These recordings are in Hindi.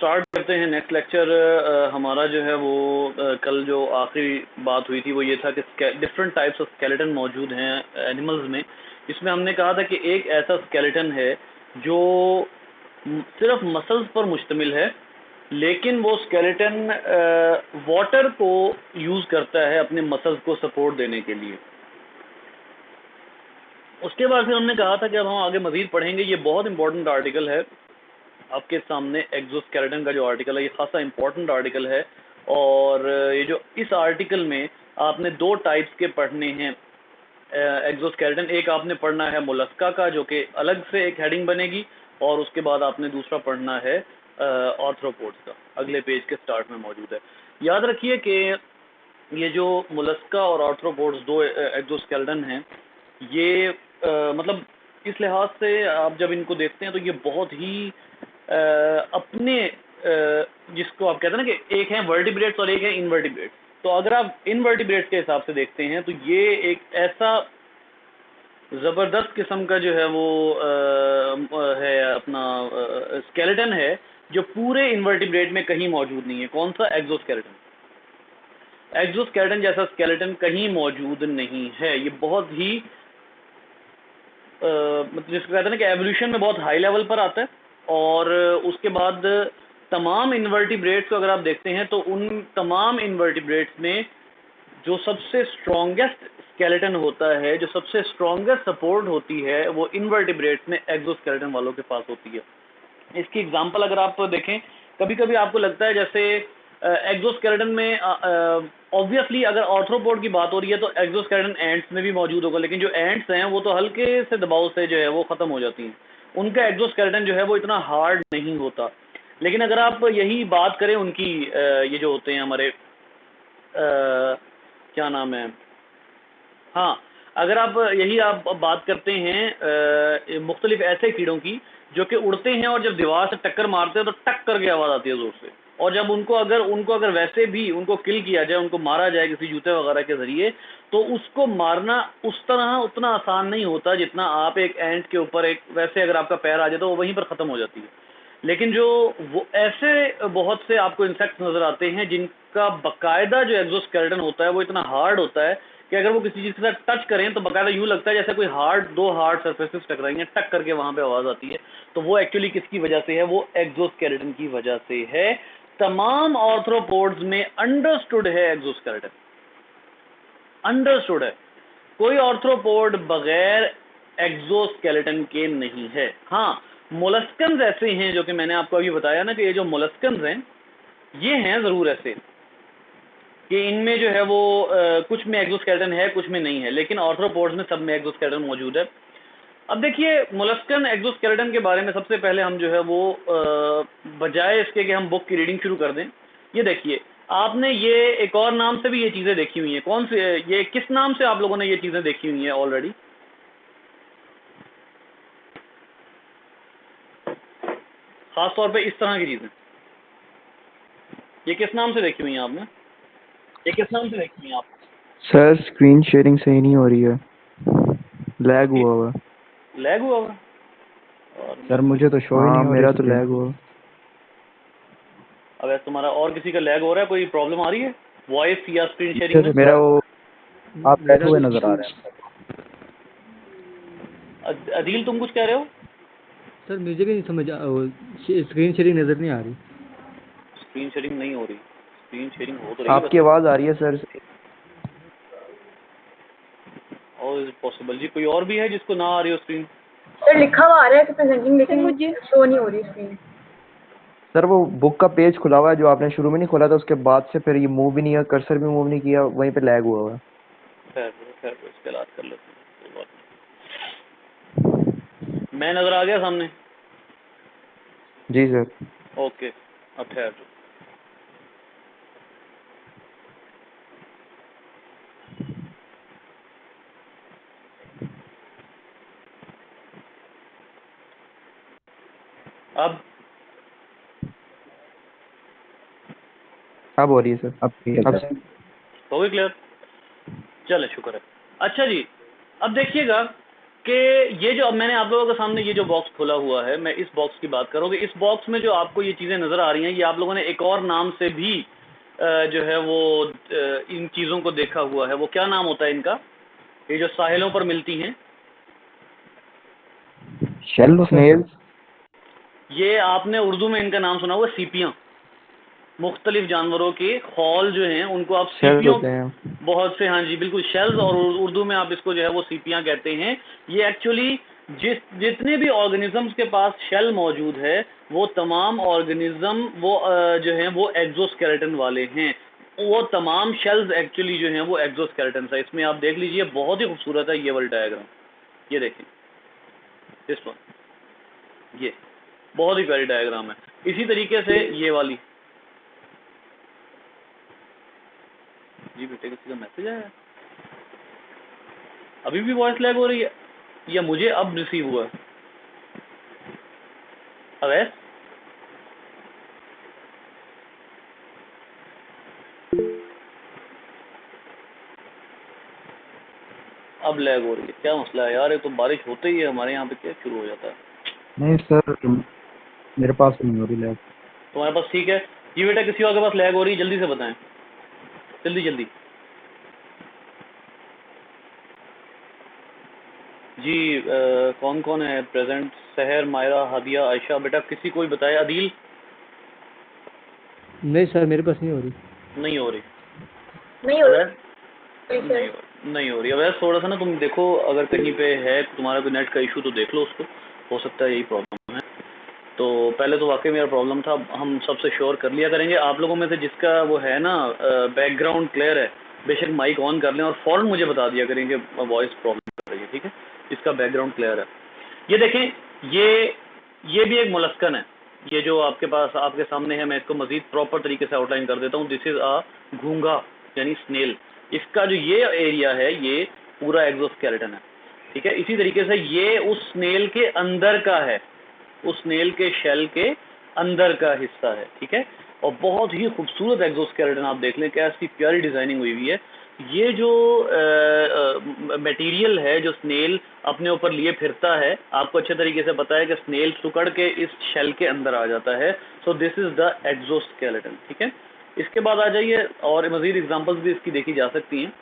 स्टार्ट करते हैं नेक्स्ट लेक्चर। हमारा जो है वो कल जो आखिरी बात हुई थी वो ये था कि डिफरेंट टाइप्स ऑफ स्केलेटन मौजूद हैं एनिमल्स में। इसमें हमने कहा था कि एक ऐसा स्केलेटन है जो सिर्फ मसल्स पर मुश्तमिल है, लेकिन वो स्केलेटन वाटर को यूज़ करता है अपने मसल्स को सपोर्ट देने के लिए। उसके बाद फिर हमने कहा था कि अब हम आगे मज़ीद पढ़ेंगे। ये बहुत इंपॉर्टेंट आर्टिकल है आपके सामने, एक्सोस्केलेटन का जो आर्टिकल है ये खासा इंपॉर्टेंट आर्टिकल है। और ये जो इस आर्टिकल में आपने दो टाइप्स के पढ़ने हैं एक्सोस्केलेटन। एक आपने पढ़ना है मोलस्का का, जो कि अलग से एक हेडिंग बनेगी, और उसके बाद आपने दूसरा पढ़ना है आर्थ्रोपोड्स का, अगले पेज के स्टार्ट में मौजूद है। याद रखिए कि ये जो मोलस्का और आर्थ्रोपोड्स दो एक्सोस्केलेटन हैं, ये मतलब इस लिहाज से आप जब इनको देखते हैं तो ये बहुत ही अपने जिसको आप कहते हैं ना कि एक है वर्टिब्रेट्स और एक है इनवर्टिब्रेट्स। तो अगर आप इनवर्टिब्रेट्स के हिसाब से देखते हैं तो ये एक ऐसा ज़बरदस्त किस्म का जो है वो है अपना स्केलेटन है जो पूरे इनवर्टिब्रेट में कहीं मौजूद नहीं है। कौन सा? एक्सोस्केलेटन। एक्सोस्केलेटन जैसा स्केलेटन कहीं मौजूद नहीं है। ये बहुत ही मतलब जिसको कहते हैं ना कि एवोल्यूशन में बहुत हाई लेवल पर आता है। और उसके बाद तमाम इनवर्टिब्रेट्स को अगर आप देखते हैं तो उन तमाम इनवर्टिब्रेट्स में जो सबसे स्ट्रॉन्गेस्ट स्केलेटन होता है, जो सबसे स्ट्रॉन्गेस्ट सपोर्ट होती है, वो इनवर्टिब्रेट्स में एक्सोस्केलेटन वालों के पास होती है। इसकी एग्जांपल अगर आप देखें, कभी कभी आपको लगता है जैसे एक्सोस्केलेटन में ऑब्वियसली अगर आर्थ्रोपोड की बात हो रही है तो एक्सोस्केलेटन एंट्स में भी मौजूद होगा, लेकिन जो एंट्स हैं वो तो हल्के से दबाव से जो है वो ख़त्म हो जाती हैं, उनका एक्सोस्केलेटन जो है वो इतना हार्ड नहीं होता। लेकिन अगर आप यही बात करें उनकी ये जो होते हैं हमारे क्या नाम है, हाँ, अगर आप यही आप बात करते हैं मुख्तलिफ ऐसे कीड़ों की जो कि उड़ते हैं और जब दीवार से टक्कर मारते हैं तो टक करके आवाज़ आती है ज़ोर से, और जब उनको अगर वैसे भी उनको किल किया जाए, उनको मारा जाए किसी जूते वगैरह के ज़रिए, तो उसको मारना उस तरह उतना आसान नहीं होता जितना आप एक एंट के ऊपर एक वैसे अगर आपका पैर आ जाए तो वो वहीं पर ख़त्म हो जाती है। लेकिन जो वो ऐसे बहुत से आपको इंसेक्ट्स नज़र आते हैं जिनका बाकायदा जो एक्सोस्केलेटन होता है वो इतना हार्ड होता है कि अगर वो किसी चीज़ के साथ टच करें तो बाकायदा यूँ लगता है जैसे कोई दो हार्ड सरफेसेस टकराएंगे, टक करके वहाँ पे आवाज़ आती है। तो वो एक्चुअली किसकी वजह से है? वो एक्सोस्केलेटन की वजह से है। तमाम आर्थ्रोपोड्स में अंडरस्टूड है एक्सोस्केलेटन, अंडरस्टूड है। कोई आर्थ्रोपोड बगैर एक्सोस्केलेटन के नहीं है। हाँ, मोलस्कन्स ऐसे हैं जो कि मैंने आपको अभी बताया ना कि ये जो मोलस्कन्स हैं ये हैं ज़रूर ऐसे कि इनमें जो है वो कुछ में एक्सोस्केलेटन है, कुछ में नहीं है, लेकिन आर्थ्रोपोड्स में सब में एक्सोस्केलेटन मौजूद है। अब देखिए, मोलस्कन एक्सोस्केलेटन के बारे में सबसे पहले हम जो है वो बजाय इसके कि हम बुक की रीडिंग शुरू कर दें, ये देखिए, आपने ये एक और नाम से भी ये चीज़ें देखी हुई हैं। कौन से, ये किस नाम से आप लोगों ने ये चीज़ें देखी हुई हैं ऑलरेडी? ख़ास तौर पे इस तरह की चीज़ें ये किस नाम से देखी हुई हैं आपने? ये किस नाम से देखी हुई हैं आप? सर स्क्रीन शेयरिंग सही नहीं हो रही है, लैग हुआ हुआ। लैग हुआ हुआ? और सर मुझे तो शो ही नहीं हो रही। मेरा तो लैग हुआ। अब ऐसा तुम्हारा और किसी का लैग हो रहा है? कोई प्रॉब्लम आ रही है वॉइस या स्क्रीन शेयरिंग में? मेरा वो आप बैठे हुए नजर आ रहे हैं। अदील तुम कुछ कह रहे हो? सर मुझे भी नहीं समझ स्क्रीन शेयरिंग नज़र नहीं आ रही। स्क्रीन शेयरिंग नहीं हो रही? स्क्रीन शेयरिंग हो तो रही है। आपकी आवाज़ आ रही है सर। और इज पॉसिबल जी कोई और भी है जिसको ना आ रही हो स्क्रीन? सर लिखा हुआ आ रहा है कि प्रेजेंटिंग, लेकिन मुझे शो नहीं हो रही स्क्रीन। सर वो बुक का पेज खुला हुआ है जो आपने शुरू में नहीं खोला था, उसके बाद से फिर ये मूव भी नहीं है, कर्सर भी मूव नहीं किया, वहीं पे लैग हुआ है। खैर इसके इलाज कर लेते हैं, कोई बात नहीं। मैं नजर आ गया सामने? जी सर। ओके, अब ठहर जाओ। अब हो रही है सर। अब हो गई क्लियर? चले, शुक्र है। अच्छा जी, अब देखिएगा कि ये जो अब मैंने आप लोगों के सामने ये जो बॉक्स खोला हुआ है, मैं इस बॉक्स की बात करूँगी। इस बॉक्स में जो आपको ये चीज़ें नज़र आ रही हैं, ये आप लोगों ने एक और नाम से भी जो है वो इन चीज़ों को देखा हुआ है। वो क्या नाम होता है इनका, ये जो साहिलों पर मिलती हैं? Shell snails. ये आपने उर्दू में इनका नाम सुना हुआ, सीपियाँ। मुख्तलिफ जानवरों के खौल जो हैं उनको आप सीपियों होते हैं बहुत से, हाँ जी बिल्कुल, शेल्स, और उर्दू में आप इसको जो है वो सीपियाँ कहते हैं। ये एक्चुअली जितने भी ऑर्गेनिजम्स के पास शेल मौजूद है वो तमाम ऑर्गेनिज्म वो जो हैं वो एक्सोस्केलेटन वाले हैं। वो तमाम शेल्स एक्चुअली जो हैं वो एक्सोस्केलेटन है। इसमें आप देख लीजिए, बहुत ही खूबसूरत है ये वाला डायग्राम, ये देखें इस पर, ये बहुत ही प्यारी डायग्राम है। इसी तरीके से ये वाली, जी बेटे किसी का मैसेज आया है? अभी भी वॉइस लैग हो रही है या मुझे अब रिसीव हुआ? अवैस अब लैग हो रही है, क्या मसला है यार? ये तो बारिश होते ही है हमारे यहाँ पे क्या शुरू हो जाता है। नहीं सर, मेरे पास नहीं हो रही लैब। तुम्हारे पास ठीक है? जी बेटा किसी और के पास लैग हो रही है? जल्दी से बताएं, जल्दी जल्दी। जी कौन कौन है प्रेजेंट? सहर, मायरा, हादिया, आयशा। बेटा किसी कोई बताए? अदील? नहीं सर, मेरे पास नहीं हो रही। नहीं हो रही? नहीं हो अवैस? रही। नहीं हो रही। अवैस थोड़ा सा ना तुम देखो, अगर कहीं पे है तुम्हारा कोई नेट का इशू तो देख लो उसको, हो सकता है यही प्रॉब्लम है। तो पहले तो वाकई मेरा प्रॉब्लम था, हम सबसे श्योर कर लिया करेंगे। आप लोगों में से जिसका वो है ना बैकग्राउंड क्लियर है, बेशक माइक ऑन कर लें और फ़ौरन मुझे बता दिया करें कि वॉइस प्रॉब्लम कर रही है, ठीक है? इसका बैकग्राउंड क्लियर है। ये देखें, ये भी एक मोलस्कन है। ये जो आपके पास आपके सामने है, मैं इसको मज़ीद प्रॉपर तरीके से आउटलाइन कर देता हूँ। दिस इज़ अ घूंगा यानी स्नेल। इसका जो ये एरिया है ये पूरा एक्सोस्केलेटन है, ठीक है? इसी तरीके से ये उस स्नेल के अंदर का है, उस स्नेल के शेल के अंदर का हिस्सा है, ठीक है? और बहुत ही खूबसूरत एक्सोस्केलेटन, आप देख लें कैसी प्यारी डिज़ाइनिंग हुई हुई है। ये जो मटेरियल है जो स्नेल अपने ऊपर लिए फिरता है, आपको अच्छे तरीके से पता है कि स्नेल सुकड़ के इस शेल के अंदर आ जाता है। So this is the exoskeleton, ठीक है? इसके बाद आ जाइए, और मज़ीद एग्जांपल्स भी इसकी देखी जा सकती हैं।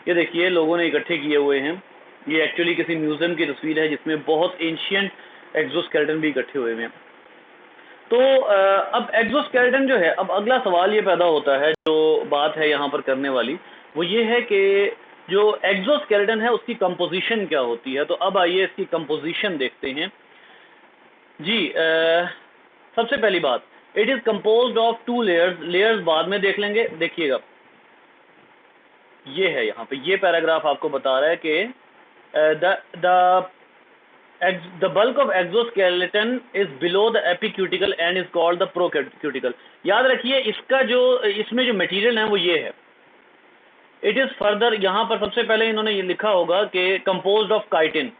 ये देखिए लोगों ने इकट्ठे किए हुए हैं, ये एक्चुअली किसी म्यूज़ियम की तस्वीर है जिसमें बहुत एंशियंट एक्सोस्केलेटन भी इकट्ठे हुए हैं। तो अब एक्सोस्केलेटन जो है, अब अगला सवाल ये पैदा होता है, जो बात है यहाँ पर करने वाली, वो ये है कि जो एक्सोस्केलेटन है उसकी कंपोजिशन क्या होती है। तो अब आइए इसकी कंपोजिशन देखते हैं। जी सबसे पहली बात, it is composed of 2 layers. Layers बाद में देख लेंगे। देखिएगा ये है, यहाँ पे ये पैराग्राफ आपको बता रहा है कि the bulk of exoskeleton is below the epicuticle and is called the procuticle। याद रखिए इसका जो इसमें जो मटेरियल है वो ये है। इट इज़ फर्दर, यहाँ पर सबसे पहले इन्होंने ये लिखा होगा कि कंपोज्ड ऑफ काइटिन।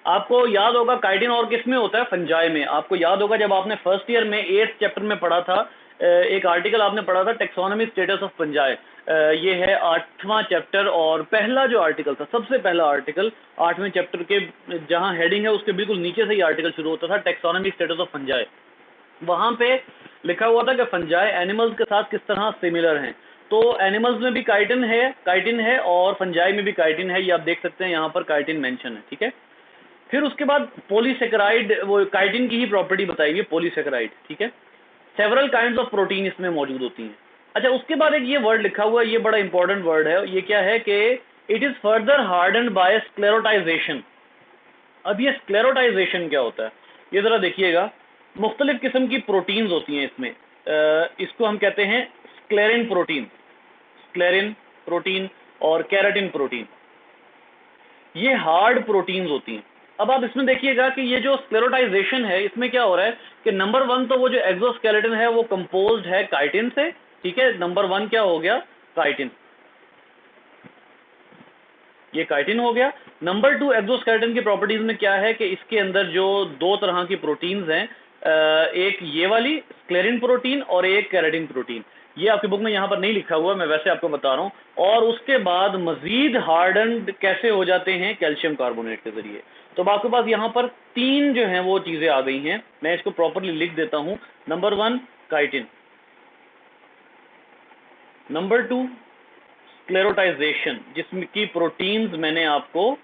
आपको याद होगा काइटिन और किस में होता है? फंजाई में। आपको याद होगा जब आपने फर्स्ट ईयर में 8th चैप्टर में पढ़ा था, एक आर्टिकल आपने पढ़ा था टेक्सोनॉमी स्टेटस ऑफ फंजाई। ये है 8वां चैप्टर और पहला जो आर्टिकल था, सबसे पहला आर्टिकल 8वें चैप्टर के, जहां हेडिंग है उसके बिल्कुल नीचे से ही आर्टिकल शुरू होता था, टेक्सोनॉमी स्टेटस ऑफ फंजाई। वहां पे लिखा हुआ था कि फंजाई एनिमल्स के साथ किस तरह सिमिलर हैं। तो एनिमल्स में भी काइटिन है और फंजाई में भी काइटिन है। ये आप देख सकते हैं यहाँ पर काइटिन मेंशन है, ठीक है? फिर उसके बाद पॉलीसेकेराइड, वो काइटिन की ही प्रॉपर्टी बताई है पॉलीसेकेराइड, ठीक है? सेवरल काइंड्स ऑफ प्रोटीन इसमें मौजूद होती हैं। अच्छा, उसके बाद एक ये वर्ड लिखा हुआ है, ये बड़ा इंपॉर्टेंट वर्ड है। ये क्या है कि it is further hardened by sclerotization. अब ये स्क्लेरोटाइजेशन क्या होता है ये जरा देखिएगा। मुख्तलिफ किस्म की प्रोटीन्स होती हैं इसमें, इसको हम कहते हैं स्क्लेरिन प्रोटीन और केराटिन प्रोटीन। ये हार्ड प्रोटीन्स होती हैं। अब आप इसमें देखिएगा कि ये जो स्क्लेरोटाइजेशन है इसमें क्या हो रहा है कि नंबर 1 तो वो जो एक्सोस्केलेटन है वो कंपोज्ड है काइटिन से, ठीक है? नंबर 1 क्या हो गया? काइटिन, ये काइटिन हो गया। नंबर 2 एक्सोस्केलेटन की प्रॉपर्टीज में क्या है कि इसके अंदर जो 2 तरह की प्रोटीन्स हैं, एक ये वाली स्क्लेरिन प्रोटीन और एक केराटिन प्रोटीन। ये आपकी बुक में यहाँ पर नहीं लिखा हुआ, मैं वैसे आपको बता रहा हूँ। और उसके बाद मजीद हार्डन्ड कैसे हो जाते हैं, कैल्शियम कार्बोनेट के जरिए। तो आपके पास यहाँ पर 3 जो हैं वो चीज़ें आ गई हैं। मैं इसको प्रॉपरली लिख देता हूँ। नंबर 1 काइटिन, नंबर 2 स्क्लेरोटाइजेशन जिसकी प्रोटीन्स मैंने आपको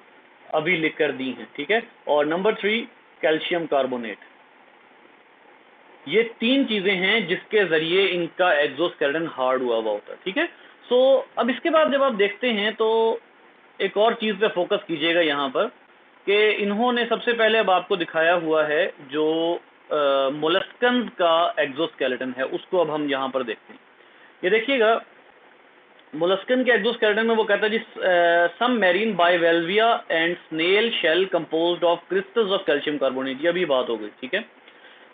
अभी लिख कर दी हैं, ठीक है, और नंबर 3 कैल्शियम कार्बोनेट। ये 3 चीजें हैं जिसके जरिए इनका एक्सोस्केलेटन हार्ड हुआ होता है, ठीक है। सो अब इसके बाद जब आप देखते हैं तो एक और चीज पे फोकस कीजिएगा यहाँ पर कि इन्होंने सबसे पहले अब आपको दिखाया हुआ है जो मोलस्कन्स का एक्सोस्केलेटन है, उसको अब हम यहाँ पर देखते हैं। ये देखिएगा मोलस्कन के एक्सोस्केलेटन में वो कहता है जी some marine bivalvia and snail shell composed of crystals of calcium carbonate. ये अभी बात हो गई, ठीक है।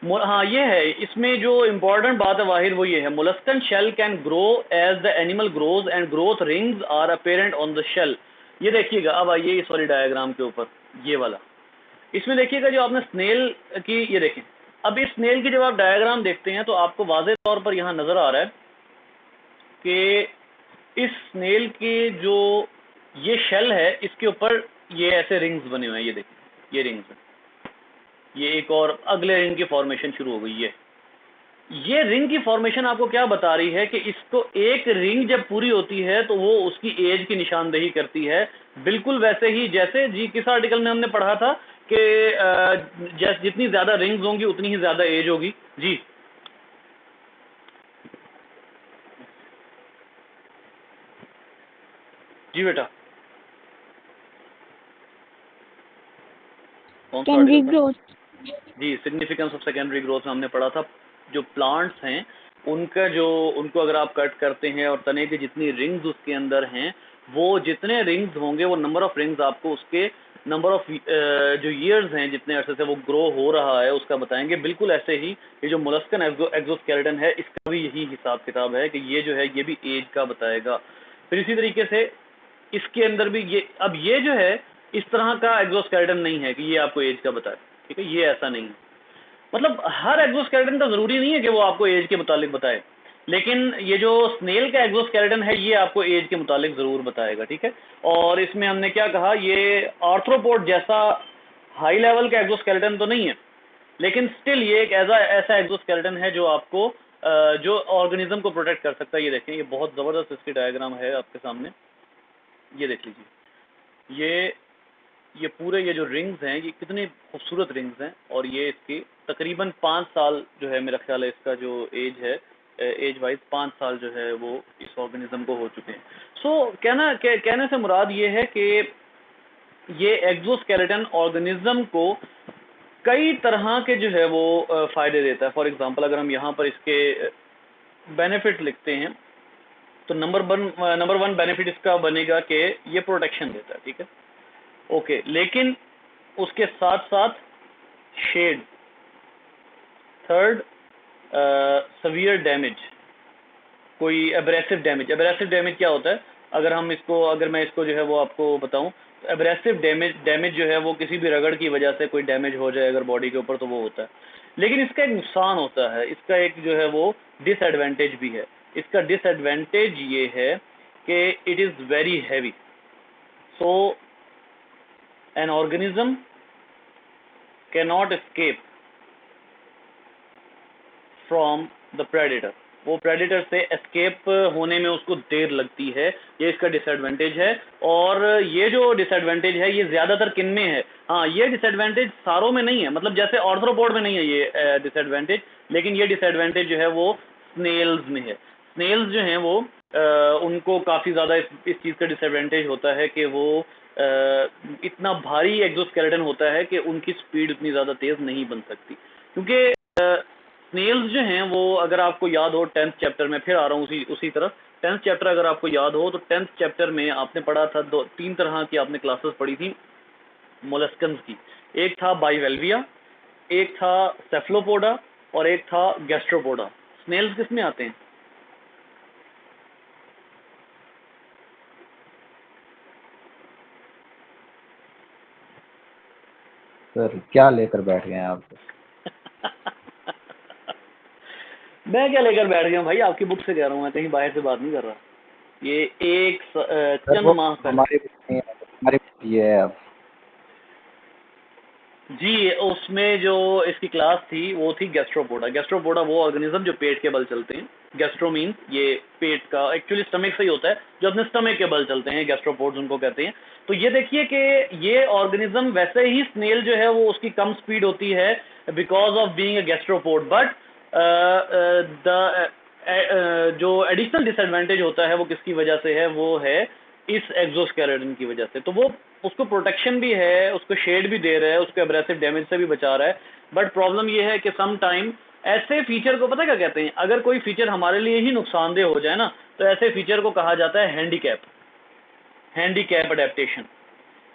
हाँ ये है, इसमें जो इम्पोर्टेंट बात है वाहिद वो ये है, molluscan shell can grow as the animal grows and growth rings are apparent on the shell. ये देखिएगा, अब आइए इस वाली डायग्राम के ऊपर, ये वाला, इसमें देखिएगा जो आपने स्नेल की, ये देखें, अब इस स्नेल की जब आप डायग्राम देखते हैं तो आपको वाज़ेह तौर पर यहाँ नजर आ रहा है कि इस स्नेल के जो ये शेल है इसके ऊपर ये ऐसे रिंग्स बने हुए हैं। ये देखिए ये रिंग्स हैं, ये एक और अगले रिंग की फॉर्मेशन शुरू हो गई है। ये रिंग की फॉर्मेशन आपको क्या बता रही है कि इसको एक रिंग जब पूरी होती है तो वो उसकी एज की निशानदेही करती है। बिल्कुल वैसे ही जैसे जी किस आर्टिकल में हमने पढ़ा था कि जितनी ज्यादा रिंग्स होंगी उतनी ही ज्यादा एज होगी। जी जी बेटा, कौन सा सेकेंडरी आर्टिकल था? ग्रोथ। जी, सिग्निफिकेंस ऑफ सेकेंडरी ग्रोथ में हमने पढ़ा था। जो प्लांट्स हैं उनका जो उनको अगर आप कट करते हैं और तने की जितनी रिंग्स उसके अंदर हैं, वो जितने रिंग्स होंगे वो नंबर ऑफ रिंग्स आपको उसके नंबर ऑफ जो ईयर्स हैं जितने अरसे से वो ग्रो हो रहा है उसका बताएंगे। बिल्कुल ऐसे ही ये जो मोलस्कन एक्सोस्केलेटन है इसका भी यही हिसाब किताब है कि ये जो है ये भी एज का बताएगा। फिर इसी तरीके से इसके अंदर भी ये, अब ये जो है इस तरह का एक्सोस्केलेटन नहीं है कि ये आपको एज का बताए, ठीक है, ये ऐसा नहीं है। मतलब हर एक्सोस्केलेटन का जरूरी नहीं है कि वो आपको एज के मुतालिक बताए, लेकिन ये जो स्नेल का एक्सोस्केलेटन है ये आपको एज के मुतालिक जरूर बताएगा, ठीक है। और इसमें हमने क्या कहा, ये आर्थ्रोपोड जैसा हाई लेवल का एक्सोस्केलेटन तो नहीं है, लेकिन स्टिल ये एक ऐसा एक्सोस्केलेटन है जो आपको जो ऑर्गेनिज्म को प्रोटेक्ट कर सकता है। ये देखें, ये बहुत जबरदस्त इसकी डायग्राम है आपके सामने, ये देख लीजिए। ये पूरे ये जो रिंग्स हैं ये कितनी खूबसूरत रिंग्स हैं, और ये इसकी तकरीबन 5 साल जो है मेरा ख्याल है इसका जो एज है, एज वाइज 5 साल जो है वो इस ऑर्गेनिज्म को हो चुके हैं। सो कहने से मुराद ये है कि ये एक्सोस्केलेटन ऑर्गेनिज्म को कई तरह के जो है वो फ़ायदे देता है। फॉर एग्जांपल अगर हम यहाँ पर इसके बेनिफिट लिखते हैं तो नंबर 1 बेनिफिट इसका बनेगा कि ये प्रोटेक्शन देता है, ठीक है, ओके। लेकिन उसके साथ साथ शेड, थर्ड सवियर डैमेज, कोई एब्रेसिव डैमेज क्या होता है, अगर मैं इसको जो है वो आपको बताऊं तो एब्रेसिव डैमेज जो है वो किसी भी रगड़ की वजह से कोई डैमेज हो जाए अगर बॉडी के ऊपर तो वो होता है। लेकिन इसका एक नुकसान होता है, इसका एक जो है वो डिसएडवांटेज भी है। इसका डिसएडवांटेज ये है कि it is very heavy. So an organism cannot escape from the predator। वो प्रेडिटर से एस्केप होने में उसको देर लगती है, ये इसका डिसएडवांटेज है। और ये जो डिसएडवांटेज है ये ज़्यादातर किन में है, हाँ ये डिसएडवांटेज सारों में नहीं है, मतलब जैसे ऑर्थ्रोपोड में नहीं है ये डिसएडवांटेज, लेकिन ये डिसएडवांटेज जो है वो स्नेल्स में है। स्नेल्स जो हैं वो उनको काफ़ी ज़्यादा इस चीज़ का डिसएडवांटेज होता है कि वो इतना भारी एक्सोस्केलेटन होता है कि उनकी स्पीड उतनी ज़्यादा तेज़ नहीं बन सकती, क्योंकि स्नेल्स जो हैं वो अगर आपको याद हो 10th चैप्टर में, फिर आ रहा हूँ उसी तरफ, 10th चैप्टर अगर आपको याद हो तो 10th चैप्टर में आपने पढ़ा था 3 तरह की आपने क्लासेस पढ़ी थी मोलस्कन्स की। एक था बाइवेल्विया, एक था सेफलोपोडा और एक था गैस्ट्रोपोडा। स्नेल्स किस में आते हैं? सर क्या लेकर बैठ गए हैं आप? मैं क्या लेकर बैठ गया हूँ भाई, आपकी बुक से कह रहा हूँ, मैं कहीं बाहर से बात नहीं कर रहा। ये एक सर चंद वो माह पहले हमारे ये है अब। जी, उसमें जो इसकी क्लास थी वो थी गैस्ट्रोपोडा। गैस्ट्रोपोडा वो ऑर्गेनिज्म जो पेट के बल चलते हैं। गैस्ट्रो मीन्स ये पेट का, एक्चुअली स्टमक से ही होता है, जो अपने स्टमक के बल चलते हैं, गैस्ट्रोपोड्स उनको कहते हैं। तो ये देखिए कि ये ऑर्गेनिज्म, वैसे ही स्नेल जो है वो उसकी कम स्पीड होती है because of being a gastropod, but the जो एडिशनल डिसएडवांटेज होता है वो किसकी वजह से है, वो है इस एक्सोस्केलेटन की वजह से। तो वो उसको प्रोटेक्शन भी है, उसको शेड भी दे रहा है, उसको एब्रेसिव डैमेज से भी बचा रहा है। बट प्रॉब्लम ये है कि सम टाइम ऐसे फीचर को पता क्या कहते हैं, अगर कोई फीचर हमारे लिए ही नुकसानदेह हो जाए ना, तो ऐसे फीचर को कहा जाता है handicap. Handicap adaptation.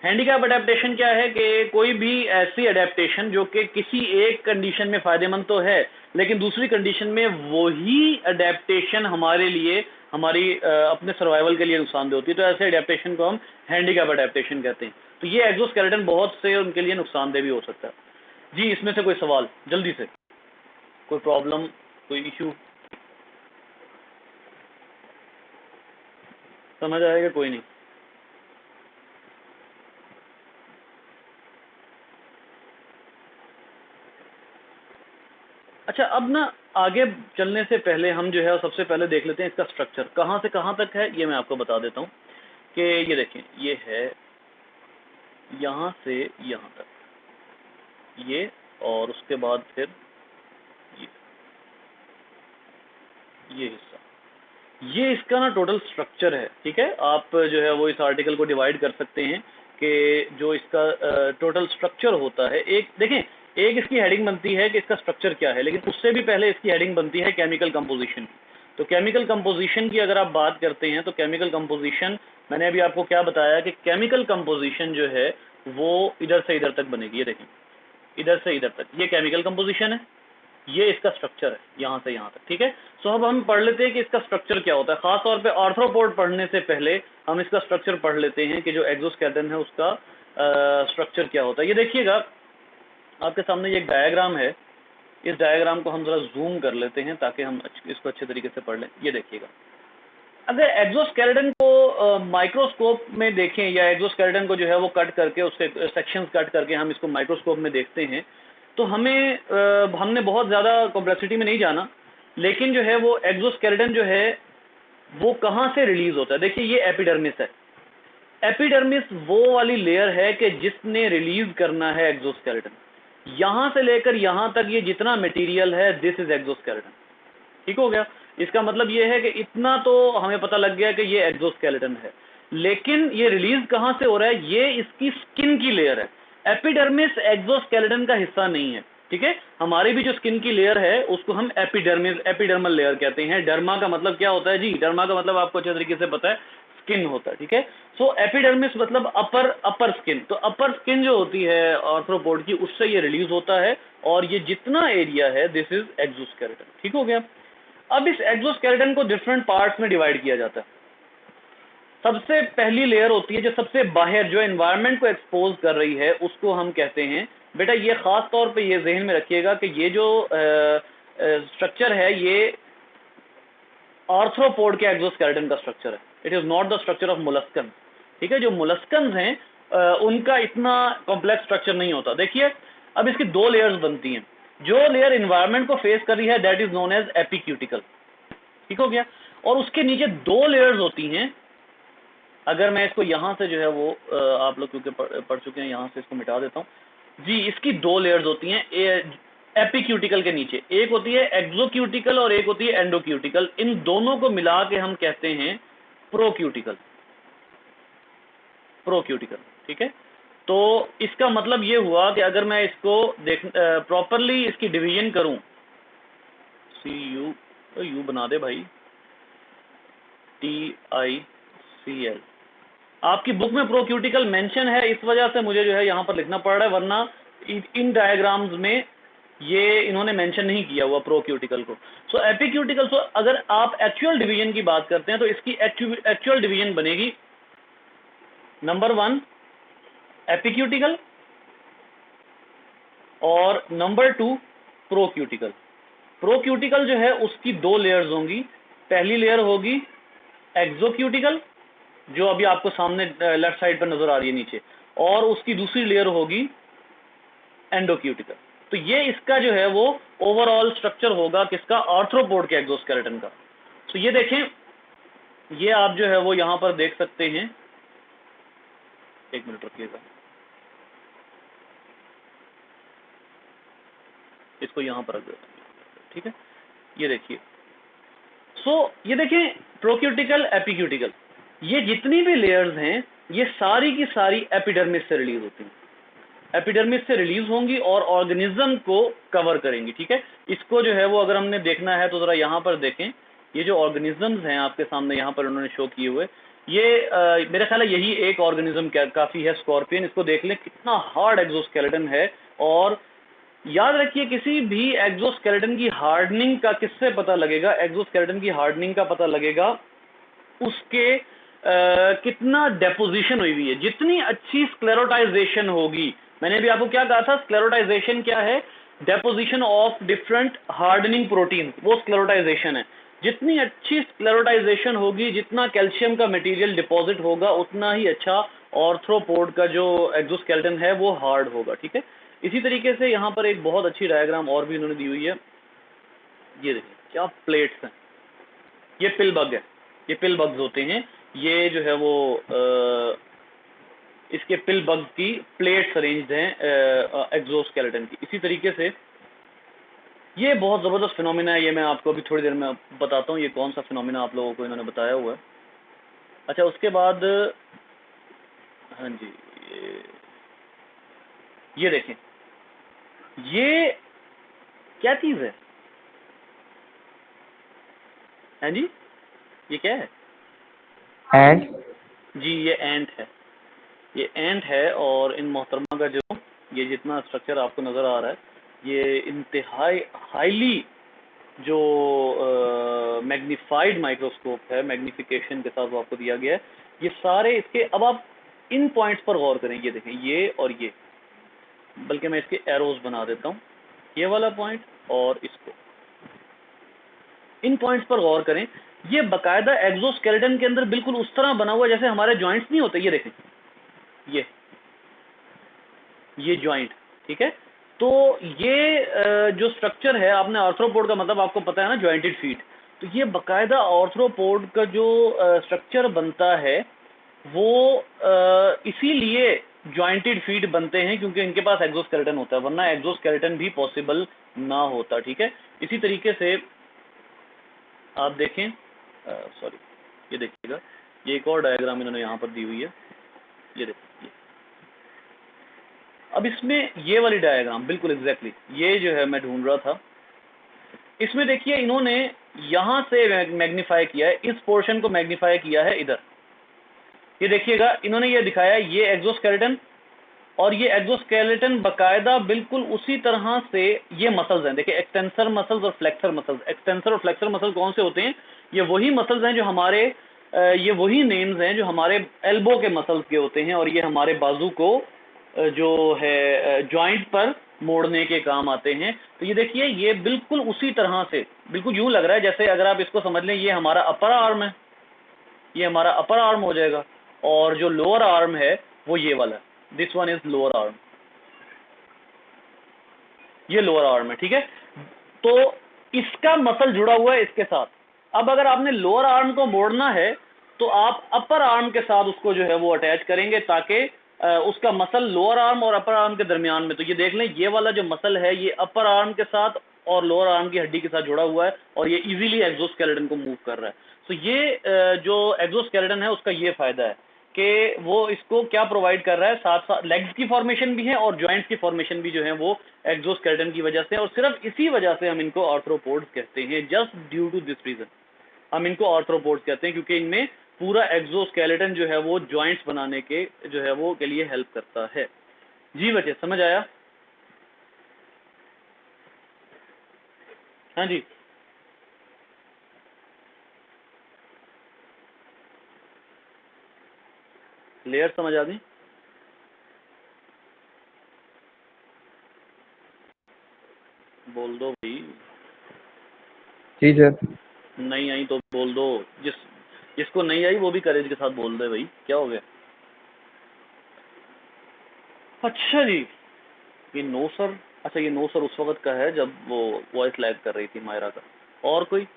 Handicap adaptation क्या है कि कोई भी ऐसी अडेप्टेशन जो कि किसी एक कंडीशन में फायदेमंद तो है, लेकिन दूसरी कंडीशन में वही अडेप्टेशन हमारे लिए, हमारी अपने सर्वाइवल के लिए नुकसानदेह होती है। तो ऐसे अडेप्टेशन को हम हैंडीकैप अडेप्टेशन कहते हैं। तो ये एक्सोस्केलेटन बहुत से उनके लिए नुकसानदेह भी हो सकता है। जी, इसमें से कोई सवाल जल्दी से, कोई प्रॉब्लम, कोई इशू समझ आएगा? कोई नहीं। अच्छा, अब ना आगे चलने से पहले हम जो है सबसे पहले देख लेते हैं इसका स्ट्रक्चर कहाँ से कहाँ तक है। ये मैं आपको बता देता हूँ कि ये देखें, ये है यहाँ से यहाँ तक ये, और उसके बाद फिर ये हिस्सा, ये इसका ना टोटल स्ट्रक्चर है। ठीक है, आप जो है वो इस आर्टिकल को डिवाइड कर सकते हैं कि जो इसका टोटल स्ट्रक्चर होता है। एक देखें, एक इसकी हेडिंग बनती है कि इसका स्ट्रक्चर क्या है, लेकिन उससे भी पहले इसकी हेडिंग बनती है केमिकल कंपोजिशन की। तो केमिकल कंपोजिशन की अगर आप बात करते हैं तो केमिकल कंपोजिशन, मैंने अभी आपको क्या बताया कि केमिकल कंपोजिशन जो है वो इधर से इधर तक बनेगी। ये देखें, इधर से इधर तक ये केमिकल कंपोजिशन है, ये इसका स्ट्रक्चर है यहाँ से यहाँ तक। ठीक है, सो अब हम पढ़ लेते हैं कि इसका स्ट्रक्चर क्या होता है। खास तौर पे आर्थ्रोपोड पढ़ने से पहले हम इसका स्ट्रक्चर पढ़ लेते हैं कि जो एक्सोस्केलेटन है उसका स्ट्रक्चर क्या होता है। ये देखिएगा, आपके सामने ये एक डायग्राम है। इस डायग्राम को हम जरा जूम कर लेते हैं ताकि हम इसको अच्छे तरीके से पढ़ लें। ये देखिएगा, अगर एक्सोस्केलेटन को माइक्रोस्कोप में देखें, या एक्सोस्केलेटन को जो है वो कट करके, उसके सेक्शंस कट करके हम इसको माइक्रोस्कोप में देखते हैं, तो हमने बहुत ज़्यादा कॉम्प्लेक्सिटी में नहीं जाना, लेकिन जो है वो एक्सोस्केलेटन जो है वो कहाँ से रिलीज होता है। देखिए, ये एपिडर्मिस है। एपिडर्मिस वो वाली लेयर है कि जिसने रिलीज करना है एक्सोस्केलेटन। यहाँ से लेकर यहाँ तक ये जितना मटेरियल है, दिस इज एक्सोस्केलेटन। ठीक हो गया? इसका मतलब ये है कि इतना तो हमें पता लग गया कि ये एक्सोस्केलेटन है, लेकिन ये रिलीज कहाँ से हो रहा है, ये इसकी स्किन की लेयर है। एपिडर्मिस एक्सोस्केलेटन का हिस्सा नहीं है। ठीक है, हमारी भी जो स्किन की लेयर है उसको हम एपिडर्मल लेयर कहते हैं। डर्मा का मतलब क्या होता है जी? डर्मा का मतलब आपको अच्छे तरीके से पता है, स्किन होता है। ठीक है, सो एपिडर्मिस मतलब अपर स्किन। तो अपर स्किन जो होती है आर्थ्रोपोड की, उससे ये रिलीज होता है, और ये जितना एरिया है दिस इज एक्सोस्केलेटन। ठीक हो गया? अब इस एक्सोस्केलेटन को डिफरेंट पार्ट्स में डिवाइड किया जाता है। सबसे पहली लेयर होती है जो सबसे बाहर, जो एनवायरनमेंट को एक्सपोज कर रही है, उसको हम कहते हैं, बेटा ये खास तौर पे ये जहन में रखिएगा कि ये जो स्ट्रक्चर है ये आर्थ्रोपोड के एक्सोस्केलेटन का स्ट्रक्चर है। It is not the structure of molluscan. ठीक है, जो मोलस्कन हैं उनका इतना कॉम्प्लेक्स स्ट्रक्चर नहीं होता। देखिए, अब इसकी दो लेयर्स बनती हैं। जो लेयर एनवायरनमेंट को फेस कर रही है दैट इज नोन एज एपिक्यूटिकल। ठीक हो गया? और उसके नीचे दो लेयर्स होती हैं। अगर मैं इसको यहाँ से जो है वो आप लोग क्योंकि पढ़ चुके हैं, यहाँ से इसको मिटा देता हूँ जी। इसकी दो लेयर्स होती हैं एपिक्यूटिकल के नीचे, एक होती है एक्सोक्यूटिकल और एक होती है एंडोक्यूटिकल। इन दोनों को मिला के हम कहते हैं प्रोक्यूटिकल। प्रोक्यूटिकल। ठीक है, तो इसका मतलब ये हुआ कि अगर मैं इसको प्रॉपरली इसकी डिवीजन करूं, यू बना दे भाई, TICL। आपकी बुक में प्रोक्यूटिकल मेंशन है, इस वजह से मुझे जो है यहाँ पर लिखना पड़ रहा है, वरना इन डायग्राम्स में ये इन्होंने मेंशन नहीं किया हुआ प्रोक्यूटिकल को। सो एपिक्यूटिकल, सो अगर आप एक्चुअल डिवीजन की बात करते हैं तो इसकी एक्चुअल डिवीजन बनेगी, नंबर 1 एपिक्यूटिकल और नंबर 2 प्रोक्यूटिकल। प्रोक्यूटिकल जो है उसकी 2 लेयर्स होंगी। पहली लेयर होगी एक्सोक्यूटिकल, जो अभी आपको सामने लेफ्ट साइड पर नजर आ रही है नीचे, और उसकी दूसरी लेयर होगी एंडोक्यूटिकल। तो ये इसका जो है वो ओवरऑल स्ट्रक्चर होगा किसका, आर्थ्रोपोड के एक्सोस्केलेटन का। तो ये देखें, ये आप जो है वो यहां पर देख सकते हैं, एक मिनट रखिएगा, इसको यहां पर रख देते हैं, ठीक है। ये देखिए, ये देखें प्रोक्यूटिकल एपिक्यूटिकल, ये जितनी भी लेयर्स हैं ये सारी की सारी एपिडर्मिस से रिलीज होती हैं, एपिडर्मिस से रिलीज होंगी और ऑर्गेनिज्म को कवर करेंगी, ठीक है। इसको जो है वो अगर हमने देखना है तो जरा यहाँ पर देखें, ये जो ऑर्गेनिजम्स हैं आपके सामने यहाँ पर उन्होंने शो किए हुए, ये मेरा ख्याल है यही एक ऑर्गेनिज्म काफी है, स्कॉर्पियन। इसको देख लें कितना हार्ड एक्सोस्केलेटन है। और याद रखिए, किसी भी एक्सोस्केलेटन की हार्डनिंग का किससे पता लगेगा, एक्सोस्केलेटन की हार्डनिंग का पता लगेगा उसके कितना डेपोजिशन हुई हुई है। जितनी अच्छी स्क्लेरोटाइजेशन होगी, मैंने भी आपको क्या कहा था, स्क्लेरोटाइजेशन क्या है, deposition of different hardening protein, वो स्क्लेरोटाइजेशन है। जितनी अच्छी स्क्लेरोटाइजेशन होगी, जितना कैल्शियम का मटेरियल डिपॉजिट होगा, उतना ही अच्छा ऑर्थ्रोपोड का जो एक्सोस्केलेटन है वो हार्ड होगा, ठीक है। इसी तरीके से यहाँ पर एक बहुत अच्छी डायग्राम और भी उन्होंने दी हुई है, ये देखिए क्या प्लेट्स हैं, ये पिल बग है, ये पिल बग्स होते हैं, ये जो है वो इसके पिल बग की प्लेट्स अरेंज्ड हैं एक्सोस्केलेटन की। इसी तरीके से ये बहुत ज़बरदस्त फिनोमिना है, ये मैं आपको अभी थोड़ी देर में बताता हूँ ये कौन सा फिनोमिना आप लोगों को इन्होंने बताया हुआ है। अच्छा, उसके बाद हाँ जी, ये देखें, ये क्या चीज़ है, हाँ जी, ये क्या है, एंड जी ये एंट है, ये एंट है। और इन मोहतरमा का जो ये जितना स्ट्रक्चर आपको नज़र आ रहा है, ये इंतहाई हाईली जो मैग्नीफाइड माइक्रोस्कोप है, मैग्निफिकेशन के साथ वो आपको दिया गया है। ये सारे इसके, अब आप इन पॉइंट्स पर गौर करें, ये देखें, ये और ये, बल्कि मैं इसके एरोज बना देता हूँ, ये वाला पॉइंट और इसको, इन पॉइंट्स पर गौर करें। ये बकायदा एक्सोस्केलेटन के अंदर बिल्कुल उस तरह बना हुआ जैसे हमारे जॉइंट्स नहीं होते, ये देखें, ये जॉइंट, ठीक है। तो ये जो स्ट्रक्चर है, आपने आर्थ्रोपोड का मतलब आपको पता है ना, जॉइंटेड फीट। तो ये बकायदा आर्थ्रोपोड का जो स्ट्रक्चर बनता है वो इसीलिए जॉइंटेड फीट बनते हैं, क्योंकि इनके पास एक्सोस्केलेटन होता है, वरना एक्सोस्केलेटन भी पॉसिबल ना होता, ठीक है। इसी तरीके से आप देखें, सॉरी, ये देखिएगा, ये एक और डायग्राम इन्होंने यहाँ पर दी हुई है, ये देखिए। अब इसमें ये वाली डायग्राम बिल्कुल एग्जैक्टली ये जो है मैं ढूंढ रहा था, इसमें देखिए इन्होंने यहाँ से मैग्नीफाई किया है, इस पोर्शन को मैग्नीफाई किया है इधर, ये देखिएगा, इन्होंने ये दिखाया ये एक्सोस्केलेटन, और ये एक्सोस्केलेटन बकायदा बिल्कुल उसी तरह से ये मसल्स हैं, देखिए एक्सटेंसर मसल्स और फ्लेक्सर मसल्स। एक्सटेंसर और फ्लेक्सर मसल कौन से होते हैं, ये वही मसल्स हैं जो हमारे ये वही नेम्स हैं जो हमारे एल्बो के मसल्स के होते हैं, और ये हमारे बाजू को जो है जॉइंट पर मोड़ने के काम आते हैं। तो ये देखिए, ये बिल्कुल उसी तरह से, बिल्कुल यूं लग रहा है जैसे अगर आप इसको समझ लें ये हमारा अपर आर्म है, ये हमारा अपर आर्म हो जाएगा, और जो लोअर आर्म है वो ये वाला, this one is lower arm, ये लोअर आर्म है, ठीक है। तो इसका मसल जुड़ा हुआ है इसके साथ। अब अगर आपने लोअर आर्म को मोड़ना है तो आप अपर आर्म के साथ उसको जो है वो अटैच करेंगे, ताकि उसका मसल लोअर आर्म और अपर आर्म के दरमियान में, तो ये देख लें ये वाला जो मसल है ये अपर आर्म के साथ और लोअर आर्म की हड्डी के साथ जुड़ा हुआ है, और ये इजीली एक्सोस्केलेटन को मूव कर रहा है। तो ये जो एक्सोस्केलेटन है उसका ये फायदा है कि वो इसको क्या प्रोवाइड कर रहा है, साथ साथ लेग्स की फॉर्मेशन भी है और जॉइंट्स की फॉर्मेशन भी जो है वो एक्सोस्केलेटन की वजह से, और सिर्फ इसी वजह से हम इनको आर्थ्रोपोड्स कहते हैं, just due to this reason हम इनको आर्थ्रोपोड्स कहते हैं, क्योंकि इनमें पूरा एक्सोस्केलेटन जो है वो जॉइंट्स बनाने के जो है वो के लिए हेल्प करता है। जी बच्चे, समझ आया? हाँ जी, लेयर समझ आ गई? बोल दो भाई। जी सर। नहीं आई तो बोल दो, जिसको नहीं आई वो भी करेज के साथ बोल दे भाई, क्या हो गया। अच्छा जी, ये नो सर, अच्छा ये नो सर उस वक्त का है जब वो वॉइस लैग कर रही थी मायरा का। और कोई?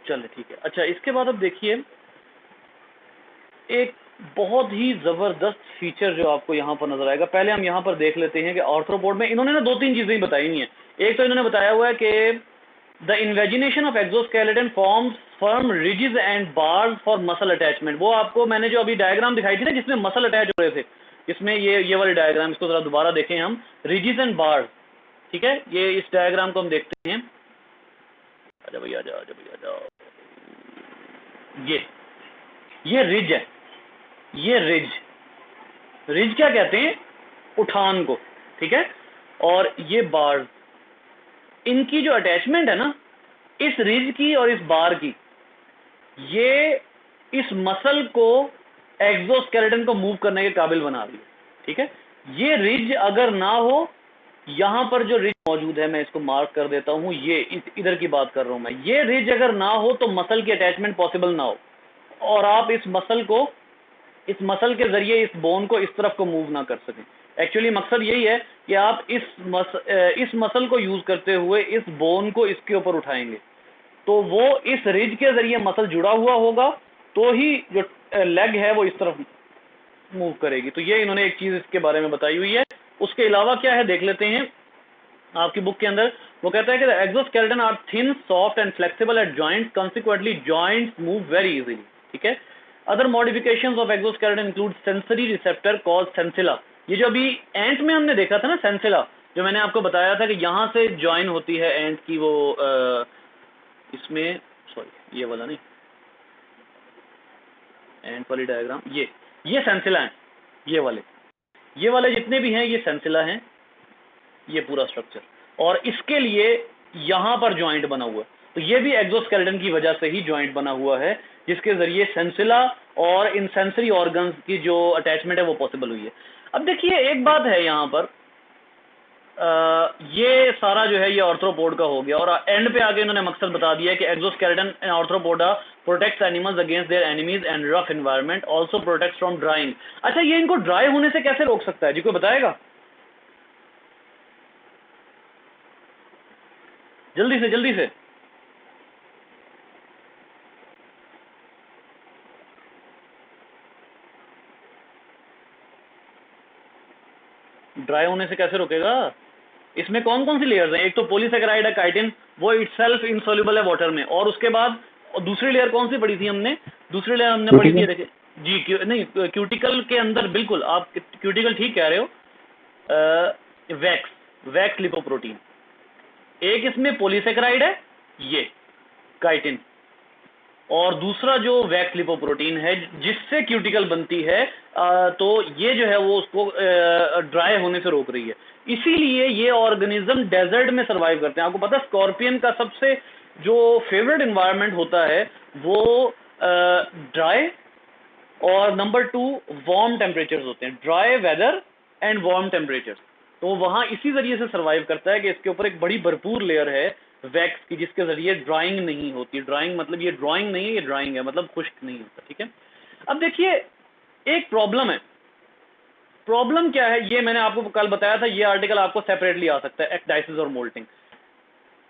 चले ठीक है। अच्छा इसके बाद अब देखिए एक बहुत ही जबरदस्त फीचर जो आपको यहाँ पर नजर आएगा। पहले हम यहाँ पर देख लेते हैं कि आर्थ्रोपोड में इन्होंने ना 2-3 चीजें ही बताई हुई हैं। एक तो इन्होंने बताया हुआ है कि the invagination of exoskeleton forms firm ridges and bars for muscle attachment. वो आपको मैंने जो अभी डायग्राम दिखाई थी ना जिसमें मसल अटैच हो रहे थे, इसमें ये वाली डायग्राम, इसको जरा दोबारा देखें हम, रिजिज एंड बार्स, ठीक है। ये इस डायग्राम को हम देखते हैं। आजा भैया आजा, आजा भैया आजा। ये रिज है, ये रिज क्या कहते हैं, उठान को, ठीक है। और ये बार, इनकी जो अटैचमेंट है ना इस रिज की और इस बार की, ये इस मसल को एक्सोस्केलेटन को मूव करने के काबिल बना रही है, ठीक है। ये रिज अगर ना हो, यहां पर जो रिज मौजूद है मैं इसको मार्क कर देता हूं, ये इधर की बात कर रहा हूं मैं, ये रिज अगर ना हो तो मसल की अटैचमेंट पॉसिबल ना हो और आप इस मसल के जरिए इस बोन को इस तरफ को मूव ना कर सकें। एक्चुअली मकसद यही है कि आप इस मसल को यूज करते हुए इस बोन को इसके ऊपर उठाएंगे, तो वो इस रिज के जरिए मसल जुड़ा हुआ होगा तो ही जो लेग है वो इस तरफ मूव करेगी। तो ये इन्होंने एक चीज इसके बारे में बताई हुई है। उसके अलावा क्या है देख लेते हैं आपकी बुक के अंदर। वो कहता है कि exoskeleton are thin, soft and flexible at joints, consequently joints move very easily, ठीक है। Other modifications of exoskeleton include sensory receptor called sensilla. ये जो अभी एंट में हमने देखा था ना सेंसिला, जो मैंने आपको बताया था कि यहां से ज्वाइन होती है एंट की वो इसमें, सॉरी ये वाला नहीं, एंट वाली डायग्राम, ये सेंसिला है, ये वाले जितने भी हैं ये सेंसिला हैं, ये पूरा स्ट्रक्चर, और इसके लिए यहां पर ज्वाइंट बना हुआ है। तो ये भी एक्सोस्केलेटन की वजह से ही ज्वाइंट बना हुआ है, जिसके जरिए सेंसिला और इन सेंसरी ऑर्गन्स की जो अटैचमेंट है वो पॉसिबल हुई है। अब देखिए एक बात है यहाँ पर, ये सारा जो है ये आर्थ्रोपोड का हो गया, और एंड पे आके इन्होंने मकसद बता दिया है कि exoskeleton in arthropoda protects animals against their enemies and rough environment, also protects from drawing. अच्छा ये इनको ड्राई होने से कैसे रोक सकता है जी, कोई बताएगा जल्दी से जल्दी से। ड्राई होने से कैसे रोकेगा? इसमें कौन कौन सी लेयर्स हैं? एक तो पॉलीसेकेराइड है काइटिन, वो इटसेल्फ इनसॉल्युबल है वाटर में, और उसके बाद दूसरी लेयर कौन सी पड़ी थी हमने? दूसरी लेयर हमने पड़ी थी, देखिए जी नहीं क्यूटिकल के अंदर, बिल्कुल आप क्यूटिकल ठीक कह रहे हो, वैक्स लिपोप्रोटीन। एक इसमें पॉलीसेकेराइड है ये काइटिन, और दूसरा जो वैक्स लिपोप्रोटीन है जिससे क्यूटिकल बनती है, तो ये जो है वो उसको ड्राई होने से रोक रही है। इसीलिए ये ऑर्गेनिज्म डेजर्ट में सरवाइव करते हैं। आपको पता है स्कॉर्पियन का सबसे जो फेवरेट एनवायरनमेंट होता है वो ड्राई और नंबर 2 वार्म टेम्परेचर्स होते हैं, dry weather and warm temperatures. तो वहां इसी जरिए से सरवाइव करता है कि इसके ऊपर एक बड़ी भरपूर लेयर है वैक्स की, जिसके जरिए ड्राइंग नहीं होती। ड्राइंग मतलब ये ड्राइंग नहीं है, ये ड्राइंग है, मतलब खुश्क नहीं होता, ठीक है। अब देखिए एक प्रॉब्लम है, प्रॉब्लम क्या है ये मैंने आपको कल बताया था, ये आर्टिकल आपको सेपरेटली आ सकता है, एक्टाइसिस और मोल्टिंग।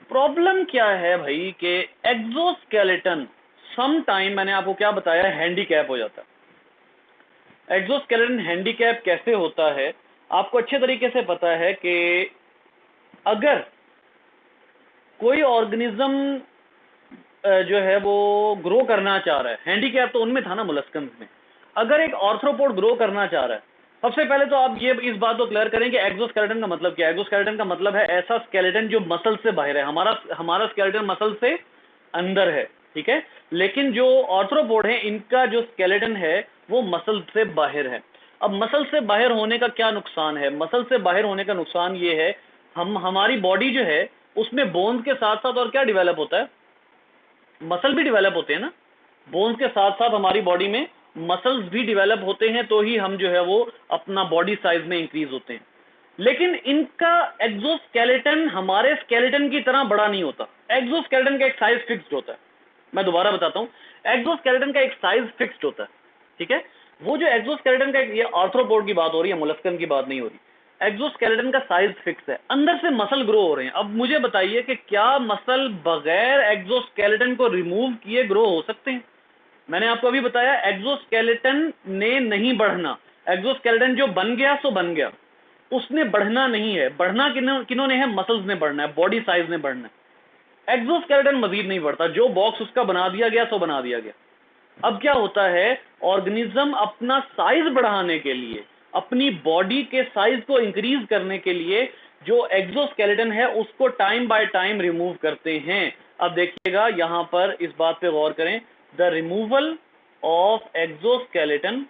प्रॉब्लम क्या है भाई कि एक्सोस्केलेटन सम टाइम, मैंने आपको क्या बताया, हैंडीकैप हो जाता है। एक्सोस्केलेटन हैंडीकैप कैसे होता है आपको अच्छे तरीके से पता है कि अगर कोई ऑर्गेनिज्म जो है वो ग्रो करना चाह रहा है, हैंडीकैप तो उनमें था ना मोलस्कन्स में, अगर एक आर्थ्रोपोड ग्रो करना चाह रहा है, सबसे पहले तो आप ये इस बात को क्लियर करें कि एक्सोस्केलेटन का मतलब क्या है। एक्सोस्केलेटन का मतलब है ऐसा स्केलेटन जो मसल से बाहर है। हमारा स्केलेटन मसल से अंदर है, ठीक है, लेकिन जो आर्थ्रोपोड है इनका जो स्केलेटन है वो मसल से बाहर है। अब मसल से बाहर होने का क्या नुकसान है? मसल से बाहर होने का नुकसान ये है, हमारी बॉडी जो है उसमें बोन्स के साथ साथ और क्या डिवेलप होता है, मसल भी डिवेलप होते हैं ना। बोन्स के साथ साथ हमारी बॉडी में मसल्स भी डिवेलप होते हैं, तो ही हम जो है वो अपना बॉडी साइज में इंक्रीज होते हैं। लेकिन इनका एक्सोस्केलेटन हमारे स्केलेटन की तरह बड़ा नहीं होता। एक्सोस्केलेटन का एक साइज फिक्स्ड होता है, मैं दोबारा बताता हूं, एक्सोस्केलेटन का एक साइज फिक्स्ड होता है, ठीक है। वो जो एक्सोस्केलेटन का, ये आर्थ्रोपोड की बात हो रही है, मोलस्कन की बात नहीं हो रही। एक्सोस्केलेटन का साइज फिक्स है, अंदर से मसल ग्रो हो रहे हैं। अब मुझे बताइए कि क्या मसल बगैर एक्सोस्केलेटन को रिमूव किए ग्रो हो सकते हैं? मैंने आपको अभी बताया एक्सोस्केलेटन ने नहीं बढ़ना, एक्सोस्केलेटन जो बन गया सो बन गया, उसने बढ़ना नहीं है। बढ़ना किन्होंने है? मसल्स ने बढ़ना है, बॉडी साइज ने बढ़ना है। एक्सोस्केलेटन मजीद नहीं बढ़ता, जो बॉक्स उसका बना दिया गया सो बना दिया गया। अब क्या होता है, ऑर्गेनिज्म अपना साइज बढ़ाने के लिए, अपनी बॉडी के साइज को इंक्रीज करने के लिए जो एक्सोस्केलेटन है उसको टाइम बाय टाइम रिमूव करते हैं। अब देखिएगा यहां पर इस बात पे गौर करें, the removal of exoskeleton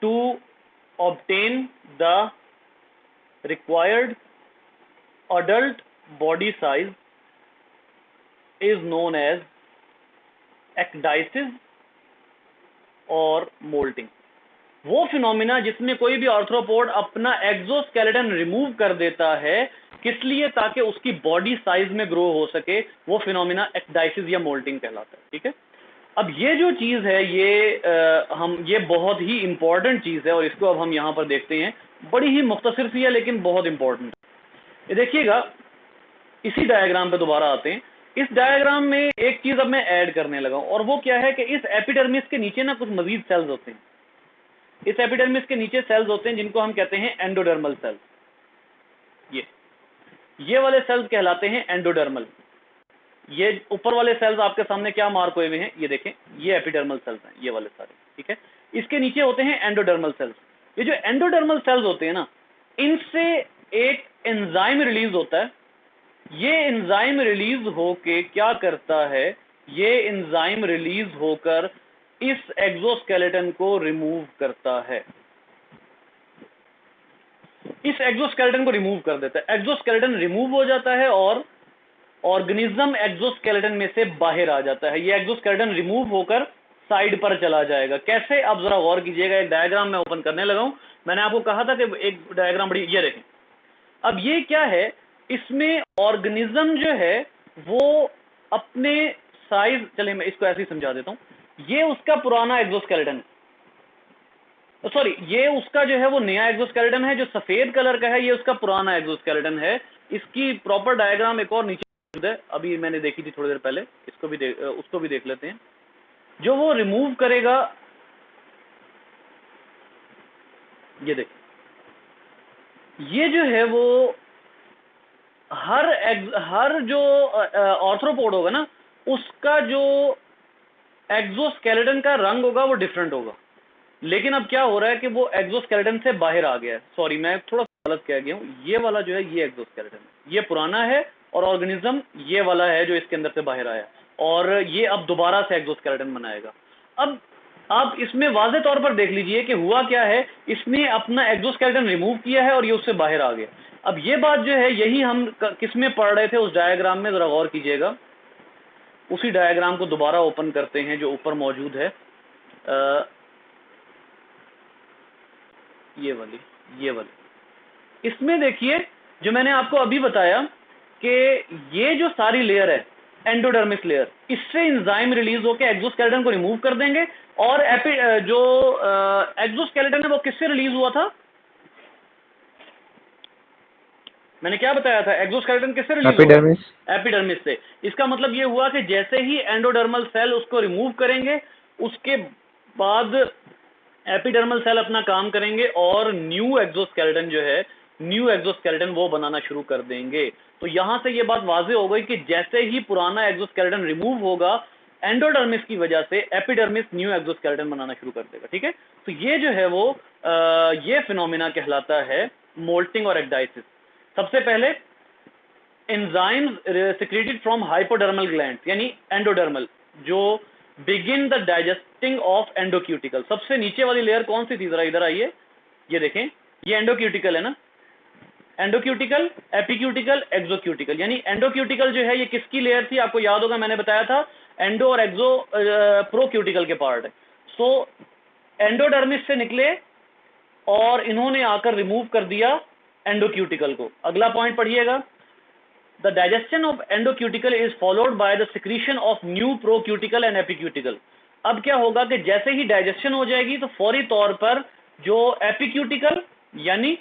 to obtain the required adult body size is known as ecdysis और मोल्टिंग। वो फिनोमिना जिसमें कोई भी आर्थ्रोपोड अपना एक्सोस्केलेटन रिमूव कर देता है, किस लिए? ताकि उसकी बॉडी साइज में ग्रो हो सके, वो फिनोमिना एक्डाइसिस या मोल्टिंग कहलाता है, ठीक है। अब ये जो चीज है ये बहुत ही इंपॉर्टेंट चीज है और इसको अब हम यहां पर देखते हैं। बड़ी ही मुख्तसर सी है लेकिन बहुत इंपॉर्टेंट। ये देखिएगा, इसी डायग्राम पे दोबारा आते हैं। इस डायग्राम में एक चीज अब मैं ऐड करने लगा हूं, और वो क्या है कि इस एपिडर्मिस के नीचे ना कुछ मजीद सेल्स होते हैं। इस एपिडर्मिस के नीचे सेल्स होते हैं जिनको हम कहते हैं एंडोडर्मल सेल्स। ये वाले सेल्स कहलाते हैं एंडोडर्मल। ये ऊपर वाले सेल्स आपके सामने क्या मार्क हुए हुए हैं, ये देखें, ये एपिडर्मल सेल्स हैं, ये वाले सारे, ठीक है। इसके नीचे होते हैं एंडोडर्मल सेल्स। ये जो एंडोडर्मल सेल्स होते हैं ना, इनसे एक एंजाइम रिलीज होता है। ये एंजाइम रिलीज होके क्या करता है, ये एंजाइम रिलीज होकर इस एक्सोस्केलेटन को रिमूव करता है, इस एक्सोस्केलेटन को रिमूव कर देता है। एक्सोस्केलेटन रिमूव हो जाता है और ऑर्गेनिज्म एक्सोस्केलेटन में से बाहर आ जाता है। ये एक्सोस्केलेटन रिमूव होकर साइड पर चला जाएगा। कैसे? आप जरा गौर कीजिएगा, एक डायग्राम मैं ओपन करने लगा हूं। मैंने आपको कहा था कि एक डायग्राम बड़ी, ये देखें। अब ये क्या है, इसमें ऑर्गेनिज्म जो है वो अपने साइज, चलिए मैं इसको ऐसे ही समझा देता हूं। ये उसका पुराना एक्सोस्केलेटन, सॉरी, ये उसका जो है वो नया एक्सोस्केलेटन है, जो सफेद कलर का है, ये उसका पुराना एक्सोस्केलेटन है। इसकी प्रॉपर डायग्राम एक और नीचे है, अभी मैंने देखी थी थोड़ी देर पहले, इसको भी उसको भी देख लेते हैं। जो वो रिमूव करेगा, ये देख, ये जो है वो हर जो ऑर्थ्रोपोड होगा ना, उसका जो एक्सोस्केलेटन का रंग होगा वो डिफरेंट होगा। लेकिन अब क्या हो रहा है कि वो एक्सोस्केलेटन से बाहर आ गया है। सॉरी, मैं थोड़ा गलत कह गया हूं। ये वाला जो है ये एक्सोस्केलेटन है, ये पुराना है, और ऑर्गेनिज्म ये वाला है जो इसके अंदर से बाहर आया, और ये अब दोबारा से एक्सोस्केलेटन बनाएगा। अब आप इसमें वाज़े तौर पर देख लीजिए कि हुआ क्या है, इसने अपना एक्सोस्केलेटन रिमूव किया है और ये उससे बाहर आ गया। अब ये बात जो है, यही हम किस में पढ़ रहे थे, उस डायग्राम में, जरा गौर कीजिएगा। उसी डायग्राम को दोबारा ओपन करते हैं जो ऊपर मौजूद है, ये वाली। इसमें देखिए, जो मैंने आपको अभी बताया कि ये जो सारी लेयर है, एंडोडर्मिस लेयर, इससे एंजाइम रिलीज होकर एक्सोस्केलेटन को रिमूव कर देंगे। और जो एक्सोस्केलेटन है वो किससे रिलीज हुआ था? मैंने क्या बताया था, एक्सोस्केलेटन किससे रिलीज हुआ? एपिडर्मिस। एपिडर्मिस से। इसका मतलब ये हुआ कि जैसे ही एंडोडर्मल सेल उसको रिमूव करेंगे, उसके बाद एपिडर्मल सेल अपना काम करेंगे और न्यू एक्सोस्केलेटन जो है, न्यू एक्सोस्केलेटन वो बनाना शुरू कर देंगे। तो यहां से ये बात वाज़ेह हो गई कि जैसे ही पुराना एक्सोस्केलेटन रिमूव होगा एंडोडर्मिस की वजह से, एपिडर्मिस न्यू एक्सोस्केलेटन बनाना शुरू कर देगा, ठीक है। तो ये जो है वो ये फिनोमिना कहलाता है मोल्टिंग और एक्डाइसिस। सबसे पहले enzymes secreted from hypodermal glands, यानी एंडोडर्मल, जो begin the digesting of endocuticle. सबसे नीचे वाली लेयर कौन सी थी, जरा इधर आइए, ये देखें, ये एंडोक्यूटिकल है ना। एंडोक्यूटिकल, एपिक्यूटिकल, एक्सोक्यूटिकल। यानी एंडोक्यूटिकल जो है ये किसकी लेयर थी? आपको याद होगा मैंने बताया था एंडो और एक्सो प्रोक्यूटिकल के पार्ट है। सो एंडोडर्मिस से निकले और इन्होंने आकर रिमूव कर दिया एंडोक्यूटिकल को। अगला पॉइंट पढ़िएगा, the digestion of endocuticle is followed by the secretion of new procuticle and epicuticle. अब क्या होगा कि जैसे ही डाइजेशन हो जाएगी तो फौरी तौर पर जो एपिक्यूटिकल यानी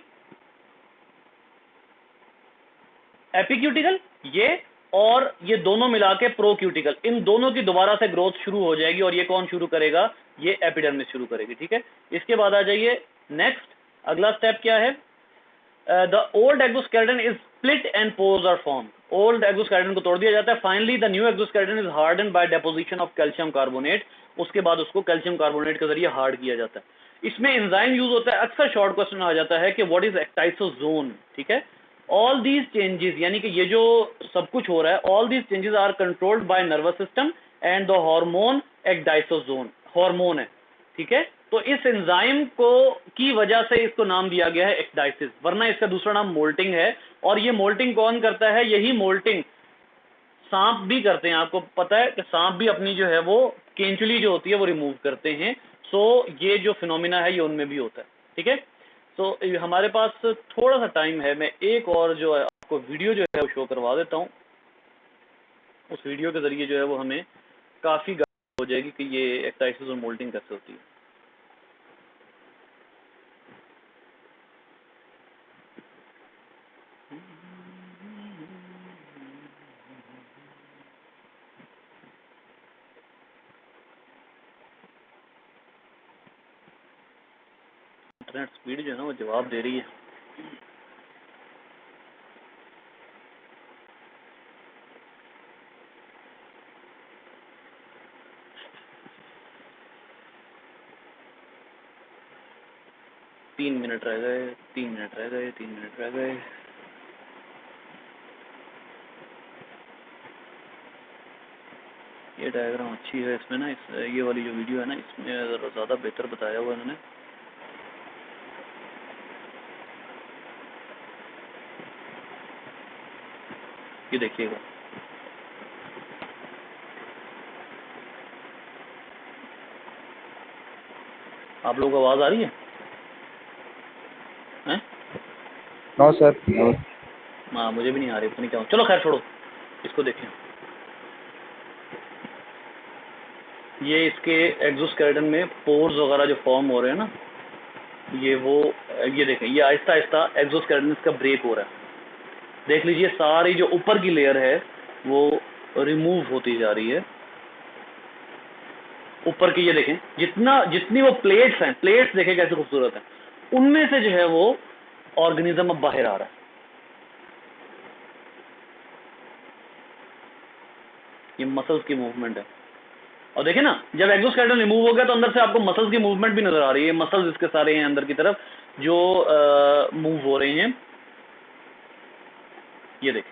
एपिक्यूटिकल ये और ये दोनों मिला के प्रोक्यूटिकल, इन दोनों की दोबारा से ग्रोथ शुरू हो जाएगी और ये कौन शुरू करेगा, ये एपिडर्मिस शुरू करेगी। ठीक है, इसके बाद आ जाइए नेक्स्ट, अगला स्टेप क्या है, the old exoskeleton is split and pores are form. Old exoskeleton को तोड़ दिया जाता है। Finally the new exoskeleton is harden by deposition of calcium carbonate. उसके बाद उसको कैल्शियम कार्बोनेट के जरिए हार्ड किया जाता है। इसमें एंजाइम यूज होता है। अक्सर शॉर्ट क्वेश्चन आ जाता है कि व्हाट इज एक्टाइसोजोन। ठीक है, ऑल दीज चेंजेस यानी कि ये जो सब कुछ हो रहा है, all these changes are controlled by nervous system and the hormone ecdysone hormone है। ठीक है, तो इस एंजाइम को की वजह से इसको नाम दिया गया है एक्टाइसिस, वरना इसका दूसरा नाम मोल्टिंग है। और ये मोल्टिंग कौन करता है, यही मोल्टिंग सांप भी करते हैं। आपको पता है कि सांप भी अपनी जो है वो केंचुली जो होती है वो रिमूव करते हैं। सो ये जो फिनोमिना है ये उनमें भी होता है। ठीक है, तो हमारे पास थोड़ा सा टाइम है, मैं एक और जो है आपको वीडियो जो है वो शो करवा देता हूँ। उस वीडियो के जरिए जो है वो हमें काफ़ी हो जाएगी कि ये एक्टाइसिस और मोल्टिंग कैसे होती है। इंटरनेट स्पीड जो है ना वो जवाब दे रही है। तीन मिनट रह गए, 3 मिनट रह गए, 3 मिनट रह गए। ये डायग्राम अच्छी है इसमें ना, ये वाली जो वीडियो है ना इसमें ज़रा ज़्यादा बेहतर बताया हुआ है इन्होंने। ये देखिएगा, आप लोगों को आवाज़ आ रही है? हैं? No sir, no. हाँ, मुझे भी नहीं आ रही, पता नहीं क्या। चलो खैर छोड़ो, इसको देखें। ये इसके एक्सोस्केलेटन में पोर्स वगैरह जो फॉर्म हो रहे हैं ना, ये देखें, ये आहिस्ता आहिस्ता एक्सोस्केलेटन इसका ब्रेक हो रहा है। देख लीजिए, सारी जो ऊपर की लेयर है वो रिमूव होती जा रही है। ऊपर की ये देखें, जितनी वो प्लेट्स हैं, प्लेट्स देखें कैसे खूबसूरत हैं, उनमें से जो है वो ऑर्गेनिज्म अब बाहर आ रहा है। ये मसल्स की मूवमेंट है। और देखें ना, जब एक्सोस्केलेटन रिमूव हो गया तो अंदर से आपको मसल्स की मूवमेंट भी नजर आ रही है। मसल्स इसके सारे हैं अंदर की तरफ जो मूव हो रहे हैं। ये देखें,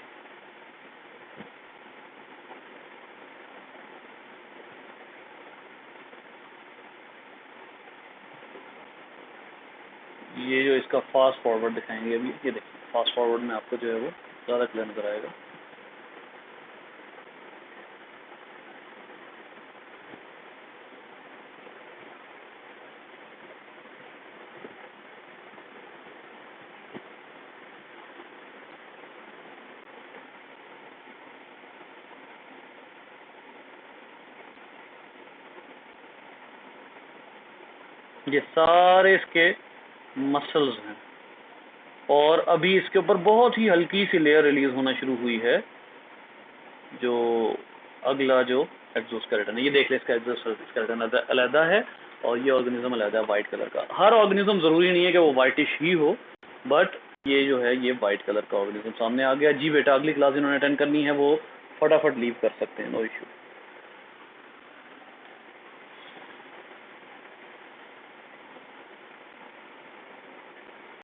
ये जो इसका फास्ट फॉरवर्ड दिखाएंगे अभी, ये देखिए फास्ट फॉरवर्ड में आपको जो है वो ज़्यादा क्लियर नजर आएगा। ये सारे इसके मसल्स हैं और अभी इसके ऊपर बहुत ही हल्की सी लेयर रिलीज होना शुरू हुई है। जो अगला जो एक्सोस्केलेटन है, ये देख ले, इसका एक्सोस्केलेटन अलग है और ये ऑर्गेनिज्म अलग है वाइट कलर का। हर ऑर्गेनिज्म जरूरी नहीं है कि वो वाइटिश ही हो, बट ये जो है ये वाइट कलर का ऑर्गेनिज्म सामने आ गया। जी बेटा, अगली क्लास इन्होंने अटेंड करनी है वो फटाफट लीव कर सकते हैं, नो इशू।